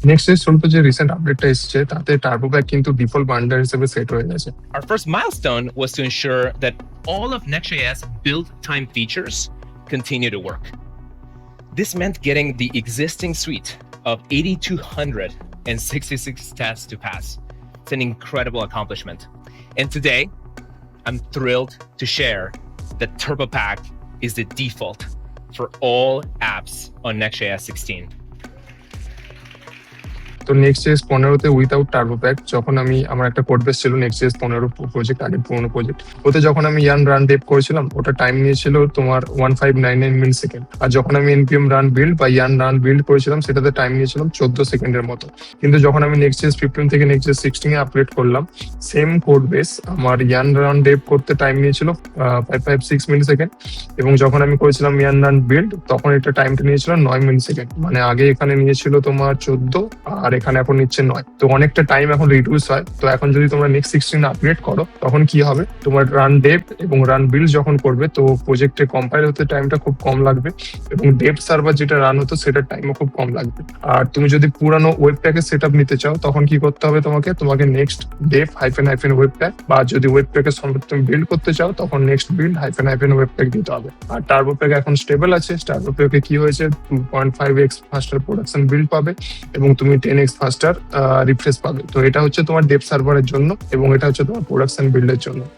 Next এর শুরুতে যে রিসেন্ট আপডেটটা এসেছে তাতে টার্বো প্যাক কিন্তু ডিফল্ট বান্ডার হিসেবে সেট হয়ে গেছে। Our first milestone was to ensure that all of Next.js build time features continue to work. This meant getting the existing suite of 8,266 tests to pass. It's an incredible accomplishment. And today, I'm thrilled to share that TurboPack is the default for all apps on Next.js 16. তো Next.js 15 without turbo pack যখন আমি আমার একটা code base ছিল Next.js 15 project, আগের পুরোনো project, ওতে যখন আমি ইয়ান রান ডেভ করেছিলাম ওটা টাইম নিয়েছিল তোমার 1599 মিলি সেকেন্ড। আর যখন আমি npm রান বিল্ড বা ইয়ান রান বিল্ড করেছিলাম সেটাতে টাইম নিয়েছিলাম 14 সেকেন্ডের মতো। কিন্তু যখন আমি Next.js 15 থেকে Next.js 16 এ আপগ্রেড করলাম, সেম কোড বেস আমার ইয়ান রান ডেভ করতে টাইম নিয়েছিল 556 মিলি সেকেন্ড, এবং যখন আমি করেছিলাম ইয়ান রান বিল্ড তখন এটা টাইমটা নিয়েছিল 9 মিলি সেকেন্ড। মানে আগে এখানে নিয়েছিল তোমার 14 আর এখানে এখন নিচ্ছে 9। তো অনেকটা টাইম এখন রিডিউস হয়। তো এখন যদি তোমরা নেক্সট 16 আপগ্রেড করো তখন কি হবে, তোমার রান ডেভ এবং রান বিল্ড যখন করবে তো প্রজেক্টে কম্পাইল হতে টাইমটা খুব কম লাগবে, এবং ডেভ সার্ভার যেটা রান হতো সেটার টাইমও খুব কম লাগবে। আর তুমি যদি পুরানো ওয়েব প্যাকের সেট আপ নিতে চাও তখন কি করতে হবে, তোমাকে next Dave hyphen web pack, বা যদি ওয়েব প্যাকের সঙ্গে তুমি বিল্ড করতে চাও তখন next build hyphen web pack দিতে হবে। আর টার্বো প্যাক এখন স্টেবল আছে। টার্বো প্যাকে কি হয়েছে, 2.5x ফাস্টার প্রোডাকশন বিল্ড পাবে এবং তুমি 10x ফাস্টার রিফ্রেশ পাবে। তো এটা হচ্ছে তোমার ডেভ সার্ভারের জন্য এবং এটা হচ্ছে তোমার প্রোডাকশন বিল্ডের জন্য।